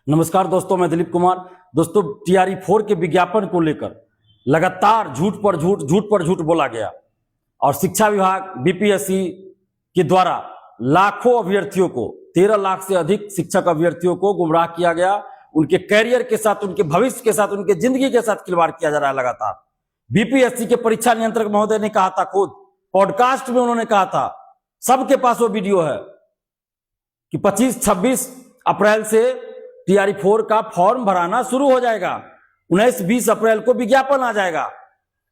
नमस्कार दोस्तों, मैं दिलीप कुमार। दोस्तों, टीआरई 4 के विज्ञापन को लेकर लगातार झूठ पर झूठ बोला गया और शिक्षा विभाग बीपीएससी के द्वारा लाखों अभ्यर्थियों को 13 लाख से अधिक शिक्षक अभ्यर्थियों को गुमराह किया गया। उनके कैरियर के साथ, उनके भविष्य के साथ, उनके जिंदगी के साथ खिलवाड़ किया जा रहा है लगातार। बीपीएससी के परीक्षा नियंत्रक महोदय ने कहा था, खुद पॉडकास्ट में उन्होंने कहा था, सबके पास वो वीडियो है कि 25-26 अप्रैल से टीआरई 4 का फॉर्म भराना शुरू हो जाएगा, 19-20 अप्रैल को विज्ञापन आ जाएगा।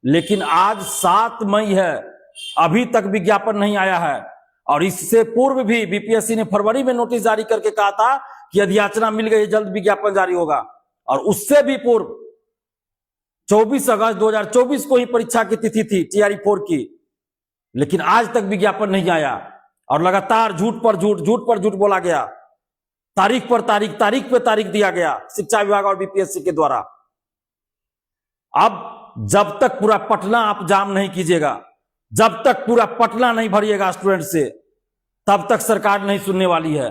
लेकिन आज 7 मई है, अभी तक विज्ञापन नहीं आया है। और इससे पूर्व भी बीपीएससी ने फरवरी में नोटिस जारी करके कहा था कि अधियाचना मिल गई, जल्द विज्ञापन जारी होगा। और उससे भी पूर्व 24 अगस्त 2024 को ही परीक्षा की तिथि थी टीआरई 4 की, लेकिन आज तक विज्ञापन नहीं आया। और लगातार झूठ पर झूठ बोला गया, तारीख पे तारीख दिया गया शिक्षा विभाग और बीपीएससी के द्वारा। अब जब तक पूरा पटना आप जाम नहीं कीजिएगा, जब तक पूरा पटना नहीं भरिएगा स्टूडेंट से, तब तक सरकार नहीं सुनने वाली है।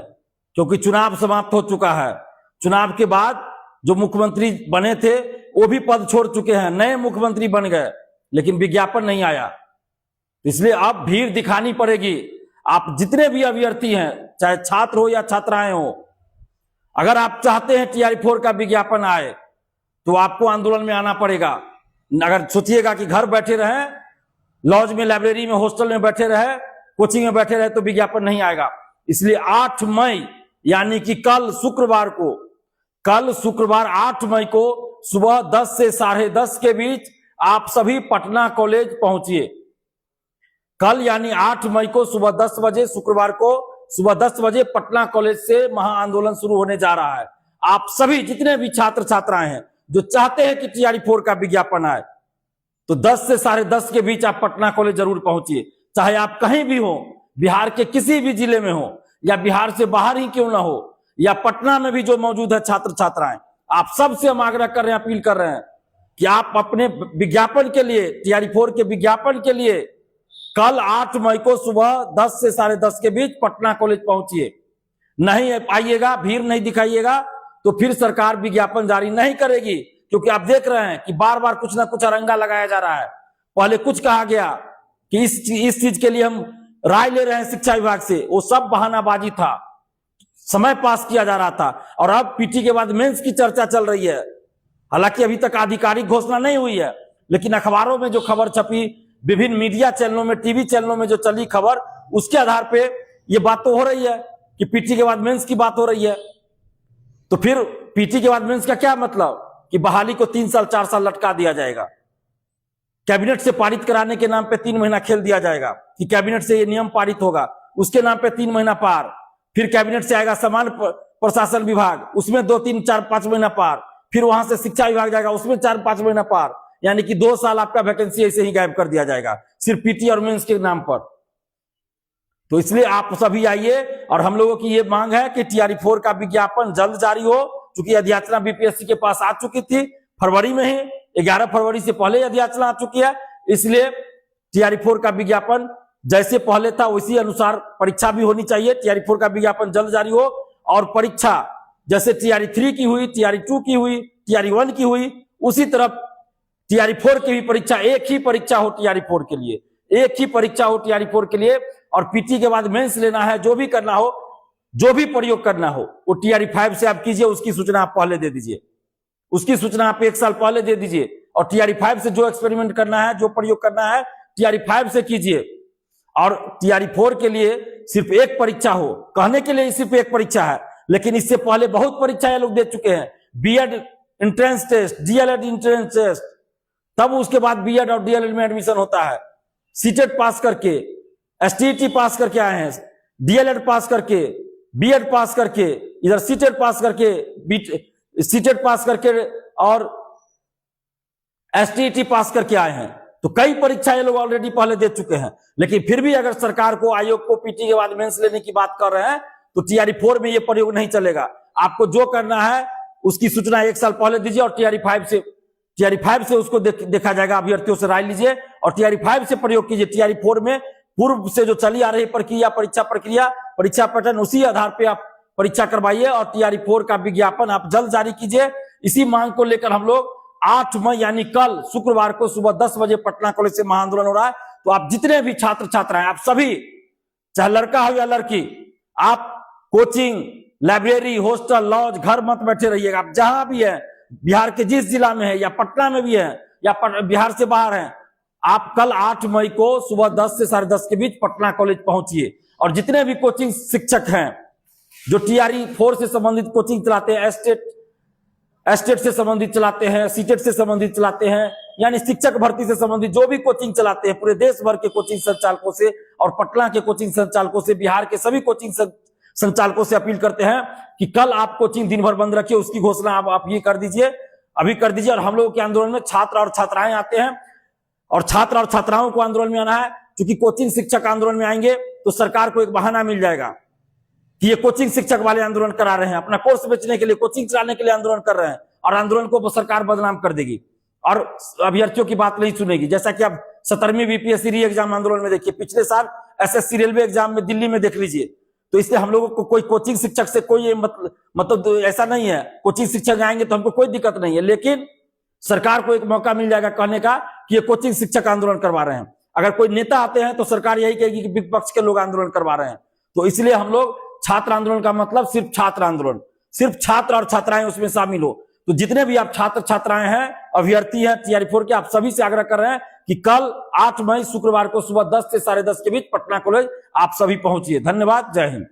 क्योंकि चुनाव समाप्त हो चुका है। चुनाव के बाद जो मुख्यमंत्री बने थे वो भी पद छोड़ चुके हैं, नए मुख्यमंत्री बन गए, लेकिन विज्ञापन नहीं आया। इसलिए अब भीड़ दिखानी पड़ेगी। आप जितने भी अभ्यर्थी हैं, चाहे छात्र हो या छात्राएं हो, अगर आप चाहते हैं टीआरई 4 का विज्ञापन आए तो आपको आंदोलन में आना पड़ेगा। अगर सोचिएगा कि घर बैठे रहे, लॉज में, लाइब्रेरी में, हॉस्टल में बैठे रहे, कोचिंग में बैठे रहे, तो विज्ञापन नहीं आएगा। इसलिए 8 मई यानी कि कल शुक्रवार 8 मई को सुबह 10 से 10:30 के बीच आप सभी पटना कॉलेज पहुंचिए। कल यानी 8 मई को सुबह 10 बजे, शुक्रवार को सुबह 10 बजे पटना कॉलेज से महा आंदोलन शुरू होने जा रहा है। आप सभी जितने भी छात्र छात्राएं हैं जो चाहते हैं कि टीआरई 4 का विज्ञापन आए, तो 10 से 10:30 के बीच आप पटना कॉलेज जरूर पहुंचिए। चाहे आप कहीं भी हो, बिहार के किसी भी जिले में हो या बिहार से बाहर ही क्यों ना हो, या पटना में भी जो मौजूद है छात्र छात्राएं, आप सबसे हम आग्रह कर रहे हैं, अपील कर रहे हैं कि आप अपने विज्ञापन के लिए, टीआरई 4 के विज्ञापन के लिए कल 8 मई को सुबह 10 से 10:30 के बीच पटना कॉलेज पहुंचिए। नहीं आइएगा, भीड़ नहीं दिखाइएगा, तो फिर सरकार विज्ञापन जारी नहीं करेगी। क्योंकि आप देख रहे हैं कि बार बार कुछ ना कुछ अरंगा लगाया जा रहा है। पहले कुछ कहा गया कि इस चीज के लिए हम राय ले रहे हैं शिक्षा विभाग से, वो सब बहानाबाजी था, समय पास किया जा रहा था। और अब पीटी के बाद मेंस की चर्चा चल रही है। हालांकि अभी तक आधिकारिक घोषणा नहीं हुई है, लेकिन अखबारों में जो खबर छपी, विभिन्न मीडिया चैनलों में, टीवी चैनलों में जो चली खबर, उसके आधार पे ये बात तो हो रही है कि पीटी के बाद मेंस की बात हो रही है। तो फिर पीटी के बाद मेंस का क्या मतलब कि बहाली को 3 साल 4 साल लटका दिया जाएगा, कैबिनेट से पारित कराने के नाम पे 3 महीना खेल दिया जाएगा कि कैबिनेट से ये नियम पारित होगा, उसके नाम पे 3 महीना पार, फिर कैबिनेट से आएगा सामान्य प्रशासन विभाग, उसमें 2, 3, 4, 5 महीना पार, फिर वहां से शिक्षा विभाग जाएगा, उसमें 4-5 महीना पार, यानी कि 2 साल आपका वैकेंसी ऐसे ही गायब कर दिया जाएगा सिर्फ पीटी और मेंस के नाम पर। तो इसलिए आप सभी आइए, और हम लोगों की ये मांग है कि टीआरई 4 का विज्ञापन जल्द जारी हो, क्योंकि अधियाचना बीपीएससी के पास आ चुकी थी फरवरी में ही, 11 फरवरी से पहले अधियाचना आ चुकी है। इसलिए टीआरई 4 का विज्ञापन जैसे पहले था उसी अनुसार परीक्षा भी होनी चाहिए। टीआरई 4 का विज्ञापन जल्द जारी हो, और परीक्षा जैसे टीआरई 3 की हुई, टीआरई 2 की हुई, टीआरई 1 की हुई, उसी तरफ टीआरई 4 की भी परीक्षा, एक ही परीक्षा हो टीआरई 4 के लिए, एक ही परीक्षा हो टीआरई 4 के लिए। और पीटी के बाद मेंस लेना है, जो भी करना हो, जो भी प्रयोग करना हो, वो टीआरई 5 से आप कीजिए। उसकी सूचना आप पहले दे दीजिए, उसकी सूचना आप 1 साल पहले दे दीजिए। और टीआरई 5 से जो एक्सपेरिमेंट करना है, जो प्रयोग करना है, टीआरई 5 से कीजिए। और टीआरई 4 के लिए सिर्फ एक परीक्षा हो, कहने के लिए सिर्फ एक परीक्षा है, लेकिन इससे पहले बहुत परीक्षाएं लोग दे चुके हैं। BEd entrance test, DElEd entrance test, तब उसके बाद बीएड और डीएलएड में एडमिशन होता है। सीटेट पास करके, एसटीईटी पास करके आए हैं, डीएलएड पास करके, बीएड पास करके, इधर सीटेट पास करके, सीटेट पास करके और एसटीईटी पास करके आए हैं। तो कई परीक्षाएं लोग ऑलरेडी पहले दे चुके हैं। लेकिन फिर भी अगर सरकार को, आयोग को पीटी के बाद मेंस लेने की बात कर रहे हैं, तो टीआरई 4 में ये प्रयोग नहीं चलेगा। आपको जो करना है उसकी सूचना 1 साल पहले दीजिए, और टीआरई 5 से उसको देखा जाएगा। अभ्यर्थियों से राय लीजिए और टीआरई 5 से प्रयोग कीजिए। टीआरई 4 में पूर्व से जो चली आ रही प्रक्रिया, परीक्षा पैटर्न, उसी आधार पे आप परीक्षा करवाइए और टीआरई 4 का विज्ञापन आप जल्द जारी कीजिए। इसी मांग को लेकर हम लोग 8 मई यानी कल शुक्रवार को सुबह 10 बजे पटना कॉलेज से महाआंदोलन हो रहा है। तो आप जितने भी छात्र छात्राएं, आप सभी, चाहे लड़का हो या लड़की, आप कोचिंग, लाइब्रेरी, हॉस्टल, लॉज, घर मत बैठे रहिएगा। आप जहां भी है, बिहार के जिस जिला में है या पटना में भी है या बिहार से बाहर है, आप कल 8 मई को सुबह 10 से 10:30 के बीच पटना कॉलेज पहुंचिए। और जितने भी कोचिंग शिक्षक हैं जो टीआरई 4 से संबंधित कोचिंग चलाते हैं, एस्टेट से संबंधित चलाते हैं, सीटेट से संबंधित चलाते हैं, यानी शिक्षक भर्ती से संबंधित जो भी कोचिंग चलाते हैं, पूरे देश भर के कोचिंग संचालकों से और पटना के कोचिंग संचालकों से, बिहार के सभी कोचिंग संचालकों से अपील करते हैं कि कल आप कोचिंग दिन भर बंद रखिए। उसकी घोषणा आप ये कर दीजिए, अभी कर दीजिए। और हम लोगों के आंदोलन में छात्र और छात्राएं आते हैं और छात्र और छात्राओं को आंदोलन में आना है, क्योंकि कोचिंग शिक्षक आंदोलन में आएंगे तो सरकार को एक बहाना मिल जाएगा कि ये कोचिंग शिक्षक वाले आंदोलन करा रहे हैं, अपना कोर्स बेचने के लिए, कोचिंग चलाने के लिए आंदोलन कर रहे हैं, और आंदोलन को सरकार बदनाम कर देगी और अभ्यर्थियों की बात नहीं सुनेगी। जैसा कि आप 17वीं बीपीएससी री एग्जाम आंदोलन में देखिए, पिछले साल एसएससी रेलवे एग्जाम में दिल्ली में देख लीजिए। तो इसलिए हम लोगों को कोई कोचिंग शिक्षक से कोई मतलब ऐसा नहीं है, कोचिंग शिक्षक आएंगे तो हमको कोई दिक्कत नहीं है, लेकिन सरकार को एक मौका मिल जाएगा कहने का कि ये कोचिंग शिक्षक आंदोलन करवा रहे हैं। अगर कोई नेता आते हैं तो सरकार यही कहेगी कि विपक्ष के लोग आंदोलन करवा रहे हैं। तो इसलिए हम लोग छात्र आंदोलन का मतलब सिर्फ छात्र आंदोलन, सिर्फ छात्र और छात्राएं उसमें शामिल हो। तो जितने भी आप छात्र छात्राएं हैं, अभ्यर्थी हैं टीआरई 4 के, आप सभी से आग्रह कर रहे हैं कि कल 8 मई शुक्रवार को सुबह 10 से 10:30 के बीच पटना कॉलेज आप सभी पहुंचिए। धन्यवाद, जय हिंद।